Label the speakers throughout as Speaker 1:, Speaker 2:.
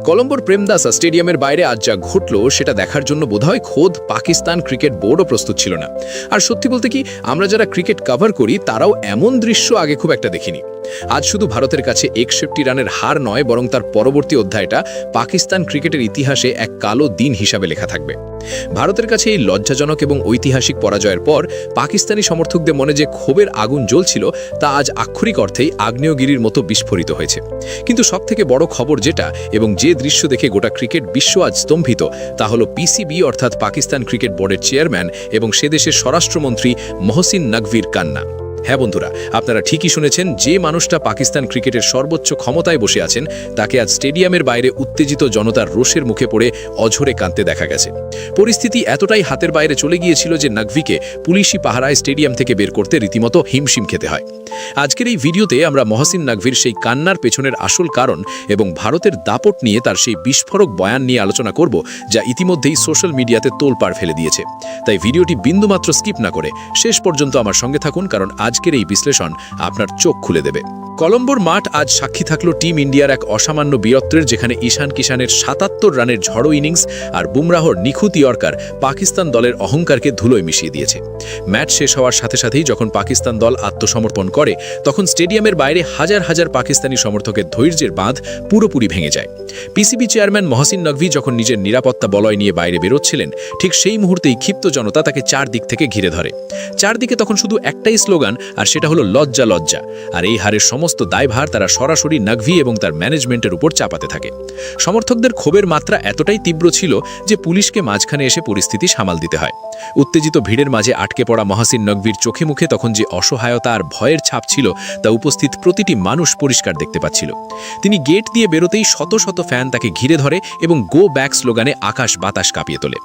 Speaker 1: কলম্বোর প্রেমদাসা স্টেডিয়ামের বাইরে আজ যা ঘটল সেটা দেখার জন্য বোধহয় খোদ পাকিস্তান ক্রিকেট বোর্ডও প্রস্তুত ছিল না। আর সত্যি বলতে কি, আমরা যারা ক্রিকেট কভার করি তারাও এমন দৃশ্য আগে খুব একটা দেখিনি। আজ শুধু ভারতের কাছে 61 রানের হার নয়, বরং তার পরবর্তী অধ্যায়টা পাকিস্তান ক্রিকেটের ইতিহাসে এক কালো দিন হিসাবে লেখা থাকবে। ভারতের কাছে এই লজ্জাজনক এবং ঐতিহাসিক পরাজয়ের পর পাকিস্তানি সমর্থকদের মনে যে ক্ষোভের আগুন জ্বলছিল তা আজ আক্ষরিক অর্থেই আগ্নেয়গিরির মতো বিস্ফোরিত হয়েছে। কিন্তু সবথেকে বড় খবর যেটা, এবং যে দৃশ্য দেখে গোটা ক্রিকেট বিশ্ব আজ স্তম্ভিত, তা হলো পিসিবি অর্থাৎ পাকিস্তান ক্রিকেট বোর্ডের চেয়ারম্যান এবং সে দেশের স্বরাষ্ট্রমন্ত্রী মহসিন নকভির কান্না। হ্যাঁ বন্ধুরা, আপনারা ঠিকই শুনেছেন, যে মানুষটা পাকিস্তান ক্রিকেটের সর্বোচ্চ ক্ষমতায় বসে আছেন তাকে আজ স্টেডিয়ামের বাইরে উত্তেজিত জনতার রোষের মুখে পড়ে অঝরে কাঁদতে দেখা গেছে। পরিস্থিতি এতটাই হাতের বাইরে চলে গিয়েছিল যে নকভিকে পুলিশি পাহারায় স্টেডিয়াম থেকে বের করতে রীতিমতো হিমশিম খেতে হয়। আজকের এই ভিডিওতে আমরা মহসিন নকভির সেই কান্নার পেছনের আসল কারণ এবং ভারতের দাপট নিয়ে তার সেই বিস্ফোরক বয়ান নিয়ে আলোচনা করব, যা ইতিমধ্যেই সোশ্যাল মিডিয়াতে তোলপাড় ফেলে দিয়েছে। তাই ভিডিওটি বিন্দুমাত্র স্কিপ না করে শেষ পর্যন্ত আমার সঙ্গে থাকুন, কারণ আজকের এই বিশ্লেষণ আপনার চোখ খুলে দেবে। কলম্বোর মাঠ আজ সাক্ষী থাকলো টিম ইন্ডিয়ার এক অসামান্য বীরত্বের, যেখানে ঈশান কিষানের ৭৭ রানের ঝড়ো ইনিংস আর বুমরাহর নিখুঁত ইয়র্কার পাকিস্তান দলের অহংকারকে ধুলোয় মিশিয়ে দিয়েছে। ম্যাচ শেষ হওয়ার সাথে সাথেই যখন পাকিস্তান দল আত্মসমর্পণ করে, তখন স্টেডিয়ামের বাইরে হাজার হাজার পাকিস্তানি সমর্থকের ধৈর্যের বাঁধ পুরোপুরি ভেঙে যায়। পিসিবি চেয়ারম্যান মহসিন নকভি যখন নিজের নিরাপত্তা বলয় নিয়ে বাইরে বেরোচ্ছিলেন, ঠিক সেই মুহূর্তেই ক্ষিপ্ত জনতা তাকে চারদিক থেকে ঘিরে ধরে। চারদিকে তখন শুধু একটাই স্লোগান, আর সেটা হলো লজ্জা লজ্জা। আর এই হারের সমস্ত দায়ভার তারা সরাসরি নকভি এবং তার ম্যানেজমেন্টের উপর চাপাতে থাকে। সমর্থকদের ক্ষোভের মাত্রা এতটাই তীব্র ছিল যে পুলিশকে মাঝখানে এসে পরিস্থিতি সামাল দিতে হয়। উত্তেজিত ভিড়ের মাঝে আটকে পড়া মহসিন নকভির চোখে মুখে তখন যে অসহায়তা আর ভয়ের ছাপ ছিল তা উপস্থিত প্রতিটি মানুষ পরিষ্কার দেখতে পাচ্ছিল। তিনি গেট দিয়ে বেরোতেই শত শত ফ্যান তাকে ঘিরে ধরে এবং গো ব্যাক স্লোগানে আকাশ বাতাস কাঁপিয়ে তোলে।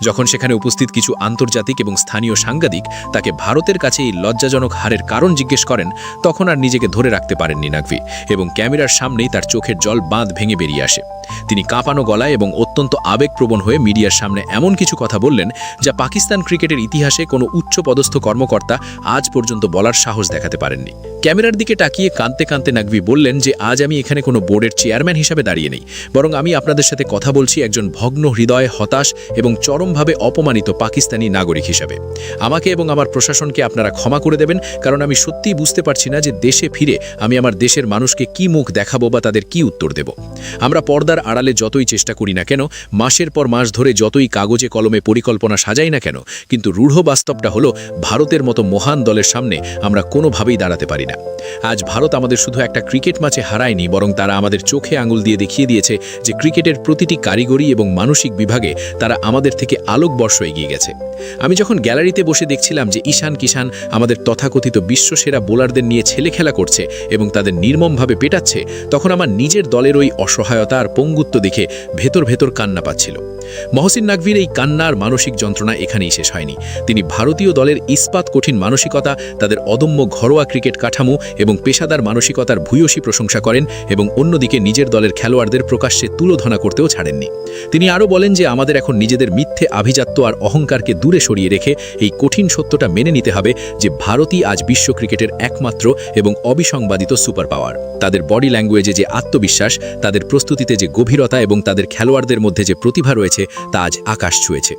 Speaker 1: যখন সেখানে উপস্থিত কিছু আন্তর্জাতিক এবং স্থানীয় সাংবাদিক তাকে ভারতের কাছে এই লজ্জাজনক হারের কারণ জিজ্ঞেস করেন, তখন আর নিজেকে ধরে রাখতে পারেননি নকভি এবং ক্যামেরার সামনেই তার চোখের জল বাঁধ ভেঙে বেরিয়ে আসে। তিনি কাঁপানো গলায় এবং অত্যন্ত আবেগপ্রবণ হয়ে মিডিয়ার সামনে এমন কিছু কথা বললেন যা পাকিস্তান ক্রিকেটের ইতিহাসে কোনো উচ্চপদস্থ কর্মকর্তা আজ পর্যন্ত বলার সাহস দেখাতে পারেননি। ক্যামেরার দিকে তাকিয়ে কাঁদতে কাঁদতে নকভি বললেন যে আজ আমি এখানে কোনো বোর্ডের চেয়ারম্যান হিসাবে দাঁড়িয়ে নেই, বরং আমি আপনাদের সাথে কথা বলছি একজন ভগ্ন হৃদয়, হতাশ এবং চরমভাবে অপমানিত পাকিস্তানি নাগরিক হিসাবে। আমাকে এবং আমার প্রশাসনকে আপনারা ক্ষমা করে দেবেন, কারণ আমি সত্যিই বুঝতে পারছি না যে দেশে ফিরে আমি আমার দেশের মানুষকে কি মুখ দেখাবো বা তাদের কি উত্তর দেব। আমরা পর্দার আড়ালে যতই চেষ্টা করি না কেন, মাসের পর মাস ধরে যতই কাগজে কলমে পরিকল্পনা সাজাই না কেন, কিন্তু রূঢ় বাস্তবটা হলো ভারতের মতো মহান দলের সামনে আমরা কোনোভাবেই দাঁড়াতে পারি না। আজ ভারত আমাদের শুধু একটা ক্রিকেট ম্যাচে হারায়নি, বরং তারা আমাদের চোখে আঙুল দিয়ে দেখিয়ে দিয়েছে যে ক্রিকেটের প্রতিটি কারিগরি এবং মানসিক বিভাগে তারা আমাদের থেকে আলোকবর্ষ এগিয়ে গেছে। আমি যখন গ্যালারিতে বসে দেখছিলাম যে ঈশান কিষান আমাদের তথাকথিত বিশ্বসেরা বোলারদের নিয়ে ছেলে খেলা করছে এবং তাদের নির্মমভাবে পেটাচ্ছে, তখন আমার নিজের দলের ওই অসহায়তা আর পঙ্গুত্ব দেখে ভেতর ভেতর কান্না পাচ্ছিল। মহসিন নকভির এই কান্নার মানসিক যন্ত্রণা এখানেই শেষ হয়নি। তিনি ভারতীয় দলের ইস্পাত কঠিন মানসিকতা, তাদের অদম্য ঘরোয়া ক্রিকেট কাঠামো এবং পেশাদার মানসিকতার ভূয়সী প্রশংসা করেন এবং অন্যদিকে নিজের দলের খেলোয়াড়দের প্রকাশ্যে তুলোধনা করতেও ছাড়েননি। তিনি আরও বলেন যে আমাদের এখন নিজেদের মিথ্যে আভিজাত্য আর অহংকারকে দূরে সরিয়ে রেখে এই কঠিন সত্যটা মেনে নিতে হবে যে ভারতই আজ বিশ্ব ক্রিকেটের একমাত্র এবং অবিসংবাদিত সুপার পাওয়ার। তাদের বডি ল্যাঙ্গুয়েজে যে আত্মবিশ্বাস, তাদের প্রস্তুতিতে যে গভীরতা এবং তাদের খেলোয়াড়দের মধ্যে যে প্রতিভা রয়েছে তা আজ আকাশ ছুঁয়েছে।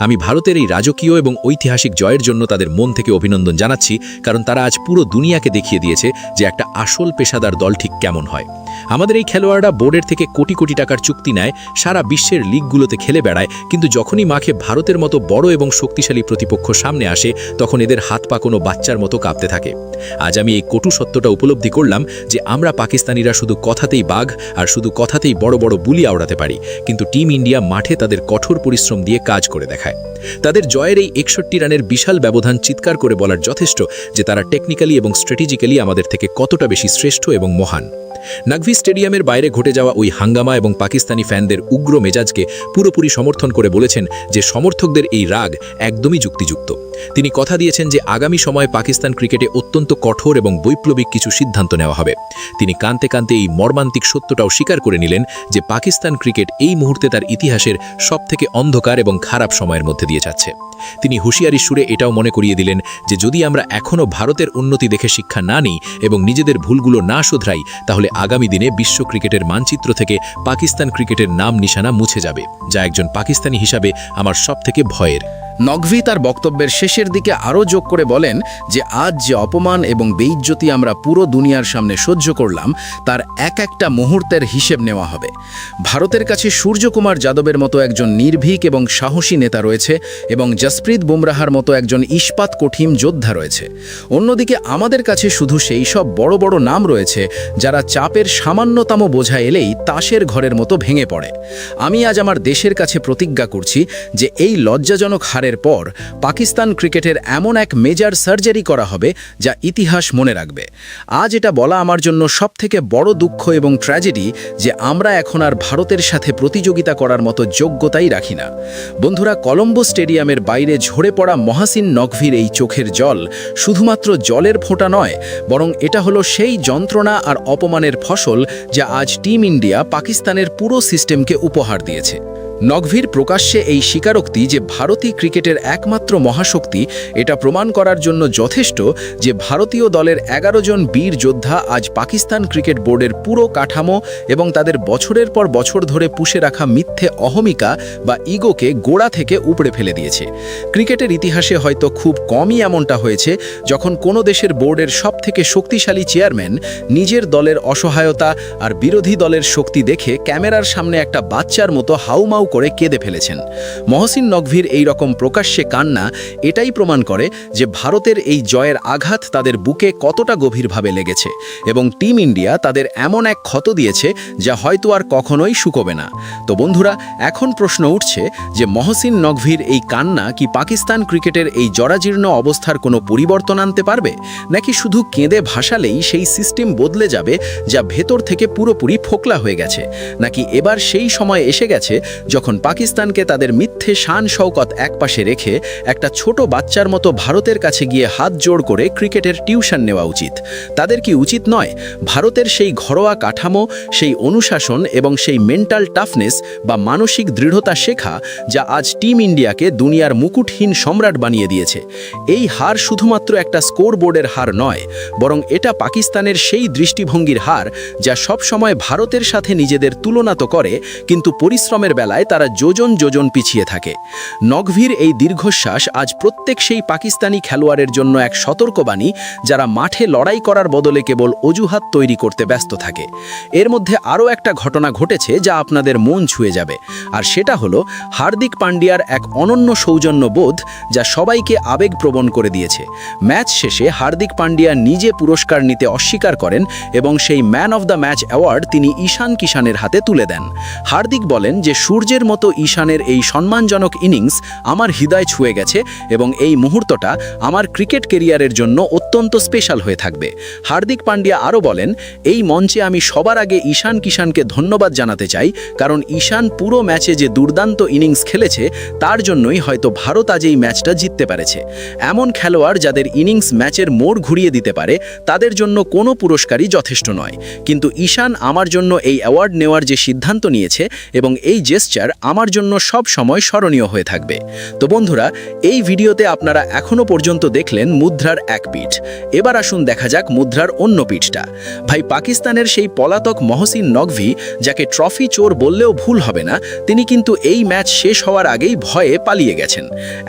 Speaker 1: আমি ভারতের এই রাজকীয় এবং ঐতিহাসিক জয়ের জন্য তাদের মন থেকে অভিনন্দন জানাচ্ছি, কারণ তারা আজ পুরো দুনিয়াকে দেখিয়ে দিয়েছে যে একটা আসল পেশাদার দল ঠিক কেমন হয়। আমাদের এই খেলোয়াড়রা বোর্ডের থেকে কোটি কোটি টাকার চুক্তি নেয়, সারা বিশ্বের লিগগুলোতে খেলে বেড়ায়, কিন্তু যখনই মাঠে ভারতের মতো বড় এবং শক্তিশালী প্রতিপক্ষ সামনে আসে, তখন এদের হাত পা কোনো বাচ্চার মতো কাঁপতে থাকে। আজ আমি এই কটু সত্যটা উপলব্ধি করলাম যে আমরা পাকিস্তানিরা শুধু কথাতেই বাঘ আর শুধু কথাতেই বড় বড় বুলি আওড়াতে পারি, কিন্তু টিম ইন্ডিয়া মাঠে তাদের কঠোর পরিশ্রম দিয়ে কাজ করে দেখায়। তাদের জয়ের এই 61 রানের বিশাল ব্যবধান চিৎকার করে বলার যথেষ্ট যে তারা টেকনিক্যালি এবং স্ট্র্যাটেজিক্যালি আমাদের থেকে কতটা বেশি শ্রেষ্ঠ এবং মহান। নকভি স্টেডিয়ামের বাইরে ঘটে যাওয়া ওই হাঙ্গামা এবং পাকিস্তানি ফ্যানদের উগ্র মেজাজকে পুরোপুরি সমর্থন করে বলেছেন যে সমর্থকদের এই রাগ একদমই যুক্তিযুক্ত। তিনি কথা দিয়েছেন যে আগামী সময়ে পাকিস্তান ক্রিকেটে অত্যন্ত কঠোর এবং বৈপ্লবিক কিছু সিদ্ধান্ত নেওয়া হবে। তিনি কাঁদতে কাঁদতে এই মর্মান্তিক সত্যটাও স্বীকার করে নিলেন যে পাকিস্তান ক্রিকেট এই মুহূর্তে তার ইতিহাসের সবথেকে অন্ধকার এবং খারাপ সময়ের মধ্যে দিয়ে যাচ্ছে। তিনি হুঁশিয়ারি সুরে এটাও মনে করিয়ে দিলেন যে যদি আমরা এখনও ভারতের উন্নতি দেখে শিক্ষা না নিই এবং নিজেদের ভুলগুলো না শোধরাই, তাহলে আগামী দিনে দিনে বিশ্ব ক্রিকেটের মানচিত্র থেকে পাকিস্তান ক্রিকেটের নাম নিশানা মুছে যাবে, যা একজন পাকিস্তানি হিসাবে আমার সবথেকে ভয়ের।
Speaker 2: নকভি তার বক্তব্যের শেষের দিকে আরও যোগ করে বলেন যে আজ যে অপমান এবং বেইজ্জতি আমরা পুরো দুনিয়ার সামনে সহ্য করলাম তার এক একটা মুহূর্তের হিসেব নেওয়া হবে। ভারতের কাছে সূর্যকুমার যাদবের মতো একজন নির্ভীক এবং সাহসী নেতা রয়েছে এবং জসপ্রীত বুমরাহার মতো একজন ইস্পাত কঠিন যোদ্ধা রয়েছে। অন্যদিকে আমাদের কাছে শুধু সেই সব বড় বড় নাম রয়েছে যারা চাপের সামান্যতম বোঝা এলেই তাসের ঘরের মতো ভেঙে পড়ে। আমি আজ আমার দেশের কাছে প্রতিজ্ঞা করছি যে এই লজ্জাজনক হারের পর পাকিস্তান ক্রিকেটের এমন এক মেজর সার্জারি করা হবে যা ইতিহাস মনে রাখবে। আজ এটা বলা আমার জন্য সবথেকে বড় দুঃখ এবং ট্র্যাজেডি যে আমরা এখন আর ভারতের সাথে প্রতিযোগিতা করার মতো যোগ্যতাই রাখি না। বন্ধুরা, কলম্বো স্টেডিয়ামের বাইরে ঝরে পড়া মহাসিন নকভির এই চোখের জল শুধুমাত্র জলের ফোঁটা নয়, বরং এটা হলো সেই যন্ত্রণা আর অপমানের ফসল যা আজ টিম ইন্ডিয়া পাকিস্তানের পুরো সিস্টেমকে উপহার দিয়েছে। নকভির প্রকাশ্যে এই স্বীকারোক্তি যে ভারতীয় ক্রিকেটের একমাত্র মহাশক্তি, এটা প্রমাণ করার জন্য যথেষ্ট যে ভারতীয় দলের 11 জন বীর যোদ্ধা আজ পাকিস্তান ক্রিকেট বোর্ডের পুরো কাঠামো এবং তাদের বছরের পর বছর ধরে পুষে রাখা মিথ্যে অহমিকা বা ইগোকে গোড়া থেকে উপড়ে ফেলে দিয়েছে। ক্রিকেটের ইতিহাসে হয়তো খুব কমই এমনটা হয়েছে যখন কোনো দেশের বোর্ডের সবথেকে শক্তিশালী চেয়ারম্যান নিজের দলের অসহায়তা আর বিরোধী দলের শক্তি দেখে ক্যামেরার সামনে একটা বাচ্চার মতো হাউমাউ করে কেঁদে ফেলেছেন। মহসিন নকভির এই রকম প্রকাশ্যে কান্না এটাই প্রমাণ করে যে ভারতের এই জয়ের আঘাত তাদের বুকে কতটা গভীরভাবে লেগেছে এবং টিম ইন্ডিয়া তাদের এমন এক ক্ষত দিয়েছে যা হয়তো আর কখনোই শুকোবে না। তো বন্ধুরা, এখন প্রশ্ন উঠছে যে মহসিন নকভির এই কান্না কি পাকিস্তান ক্রিকেটের এই জরাজীর্ণ অবস্থার কোনো পরিবর্তন আনতে পারবে, নাকি শুধু কেঁদে ভাসালেই সেই সিস্টেম বদলে যাবে যা ভেতর থেকে পুরোপুরি ফোকলা হয়ে গেছে, নাকি এবার সেই সময় এসে গেছে যখন পাকিস্তানকে তাদের মিথ্যে শান শওকত একপাশে রেখে একটা ছোট বাচ্চার মতো ভারতের কাছে গিয়ে হাত জোড় করে ক্রিকেটের টিউশন নেওয়া উচিত? তাদের কি উচিত নয় ভারতের সেই ঘরোয়া কাঠামো, সেই অনুশাসন এবং সেই মেন্টাল টাফনেস বা মানসিক দৃঢ়তা শেখা যা আজ টিম ইন্ডিয়াকে দুনিয়ার মুকুটহীন সম্রাট বানিয়ে দিয়েছে? এই হার শুধুমাত্র একটা স্কোর বোর্ডের হার নয়, বরং এটা পাকিস্তানের সেই দৃষ্টিভঙ্গির হার যা সব সময় ভারতের সাথে নিজেদের তুলনা তো করে, কিন্তু পরিশ্রমের বেলায় তারা যোজন যোজন পিছিয়ে থাকে। নকভির এই দীর্ঘশ্বাস আজ প্রত্যেক সেই পাকিস্তানি খেলোয়াড়ের জন্য এক সতর্কবাণী যারা মাঠে লড়াই করার বদলে কেবল অজুহাত তৈরি করতে ব্যস্ত থাকে। এর মধ্যে আরও একটা ঘটনা ঘটেছে যা আপনাদের মন ছুঁয়ে যাবে, আর সেটা হলো হার্দিক পান্ডিয়ার এক অনন্য সৌজন্যবোধ যা সবাইকে আবেগপ্রবণ করে দিয়েছে। ম্যাচ শেষে হার্দিক পান্ডিয়া নিজে পুরস্কার নিতে অস্বীকার করেন এবং সেই man of the match award তিনি ঈশান কিষানের হাতে তুলে দেন। হার্দিক বলেন যে সূর্যের মতো ঈশানের এই সম্মানজনক ইনিংস আমার হৃদয় ছুঁয়ে গেছে এবং এই মুহূর্তটা আমার ক্রিকেট কেরিয়ারের জন্য অত্যন্ত স্পেশাল হয়ে থাকবে। হার্দিক পান্ডিয়া আরও বলেন, এই মঞ্চে আমি সবার আগে ঈশান কিষানকে ধন্যবাদ জানাতে চাই, কারণ ঈশান পুরো ম্যাচে যে দুর্দান্ত ইনিংস খেলেছে তার জন্যই হয়তো ভারত আজ এই ম্যাচটা জিততে পেরেছে। এমন খেলোয়াড় যাদের ইনিংস ম্যাচের মোড় ঘুরিয়ে দিতে পারে তাদের জন্য কোনো পুরস্কারই যথেষ্ট নয়, কিন্তু ঈশান আমার জন্য এই অ্যাওয়ার্ড নেওয়ার যে সিদ্ধান্ত নিয়েছে এবং এই জেস্চার আমার জন্য সব সময় স্মরণীয় হয়ে থাকবে। তো বন্ধুরা, এই ভিডিওতে আপনারা এখনো পর্যন্ত দেখলেন মুদ্রার এক পিঠ। এবার আসুন দেখা যাক মুদ্রার অন্য পিঠটা। ভাই, পাকিস্তানের সেই পলাতক মহসিন নকভি, যাকে ট্রফি চোর বললেও ভুল হবে না, তিনি কিন্তু এই ম্যাচ শেষ হওয়ার আগেই ভয়ে পালিয়ে গেছেন।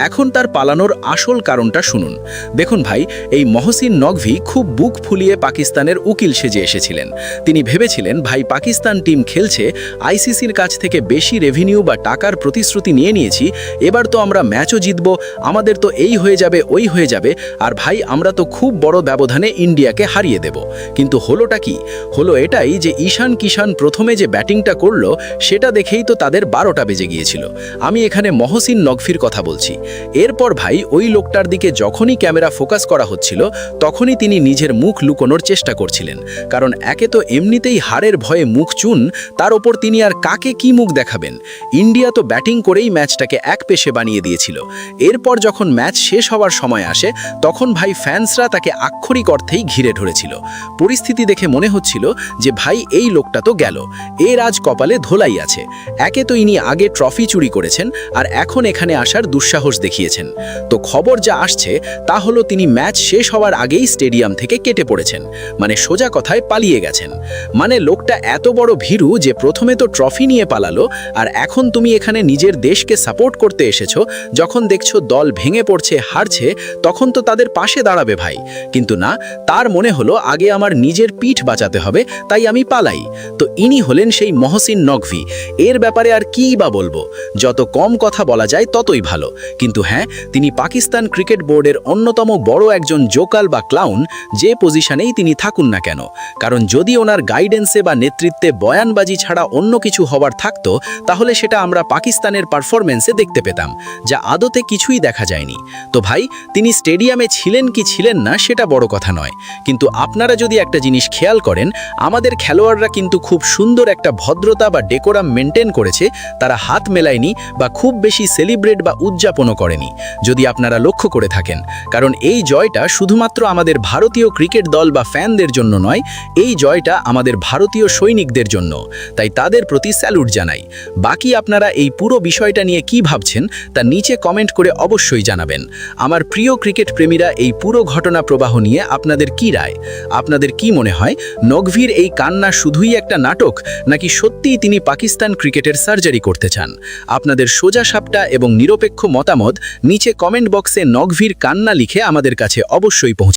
Speaker 2: এখন তার পালানোর আসল কারণটা শুনুন। দেখুন ভাই, এই মহসিন নকভি খুব বুক ফুলিয়ে পাকিস্তানের উকিল সেজে এসেছিলেন। তিনি ভেবেছিলেন ভাই পাকিস্তান টিম খেলছে, আইসিসির কাছ থেকে বেশি রেভিনিউ বা টাকার প্রতিশ্রুতি নিয়ে নিয়েছি, এবার তো আমরা ম্যাচও জিতব, আমাদের তো এই হয়ে যাবে ওই হয়ে যাবে, আর ভাই আমরা তো খুব বড় ব্যবধানে ইন্ডিয়াকে হারিয়ে দেব। কিন্তু হলোটা কি? হলো এটাই যে ঈশান কিষান প্রথমে যে ব্যাটিংটা করলো সেটা দেখেই তো তাদের 12টা বেজে গিয়েছিল। আমি এখানে মহসিন নকভির কথা বলছি। এরপর ভাই ওই লোকটার দিকে যখনই ক্যামেরা ফোকাস করা হচ্ছিল তখনই তিনি নিজের মুখ লুকোনোর চেষ্টা করছিলেন, কারণ একে তো এমনিতেই হারের ভয়ে মুখ চুন, তার ওপর তিনি আর কাকে কি মুখ দেখাবেন। ইন্ডিয়া তো ব্যাটিং করেই ম্যাচ ম্যাচটাকে একপেশে বানিয়ে দিয়েছিল। এরপর যখন ম্যাচ শেষ হওয়ার সময় আসে তখন ভাই ফ্যান্সরা তাকে আক্ষরিক অর্থেই ঘিরে ধরেছিল। পরিস্থিতি দেখে মনে হচ্ছিল যে ভাই এই লোকটা তো গেল, এর আজ কপালে ধোলাই আছে। একে তো ইনি আগে ট্রফি চুরি করেছেন আর এখন এখানে আসার দুঃসাহস দেখিয়েছেন। তো খবর যা আসছে তা হলো তিনি ম্যাচ শেষ হওয়ার আগেই স্টেডিয়াম থেকে কেটে পড়েছেন, মানে সোজা কথায় পালিয়ে গেছেন। মানে লোকটা এত বড় ভীরু যে প্রথমে তো ট্রফি নিয়ে পালালো, আর এখন তুমি এখানে নিজের দেশকে সাপোর্ট করতে এসেছো, যখন দেখছো দল ভেঙে পড়ছে, হারছে, তখন তো তাদের পাশে দাঁড়াবে ভাই। কিন্তু না, তার মনে হলো আগে আমার নিজের পিঠ বাঁচাতে হবে, তাই আমি পালাই। তো ইনি হলেন সেই মহসিন নকভি। এর ব্যাপারে আর কীই বা বলবো, যত কম কথা বলা যায় ততই ভালো। কিন্তু হ্যাঁ, তিনি পাকিস্তান ক্রিকেট বোর্ডের অন্যতম বড় একজন জোকাল বা ক্লাউন, যে পজিশনেই তিনি থাকুন না কেন। কারণ যদি ওনার গাইডেন্সে বা নেতৃত্বে বয়ানবাজি ছাড়া অন্য কিছু হবার থাকতো, তাহলে সেটা আমরা পাকিস্তানের পারফরমেন্সে দেখতে পেতাম, যা আদতে কিছুই দেখা যায়নি। তো ভাই, তিনি স্টেডিয়ামে ছিলেন কি ছিলেন না সেটা বড় কথা নয়, কিন্তু আপনারা যদি একটা জিনিস খেয়াল করেন, আমাদের খেলোয়াড়রা কিন্তু খুব সুন্দর একটা ভদ্রতা বা ডেকোরাম মেনটেন করেছে। তারা হাত মেলায়নি বা খুব বেশি সেলিব্রেট বা উদযাপনও করেনি, যদি আপনারা লক্ষ্য করে থাকেন। কারণ এই জয়টা শুধুমাত্র আমাদের ভারতীয় ক্রিকেট দল বা ফ্যানদের জন্য নয়, এই জয়টা আমাদের ভারতীয় সৈনিকদের জন্য। তাই তাদের প্রতি স্যালুট জানাই। বাকি আপনারা এই পুরো বিষয়টা নিয়ে কি ভাবছেন তা নিচে কমেন্ট করে অবশ্যই জানাবেন। আমার প্রিয় ক্রিকেট প্রেমীরা, এই পুরো ঘটনা প্রবাহ নিয়ে আপনাদের কি রায়? আপনাদের কি মনে হয়, নকভির এই কান্না শুধুই একটা নাটক, নাকি সত্যিই তিনি পাকিস্তান ক্রিকেটের সার্জারি করতে চান? আপনাদের সোজা সাপটা এবং নিরপেক্ষ মতামত নিচে কমেন্ট বক্সে নকভির কান্না লিখে আমাদের কাছে অবশ্যই পৌঁছে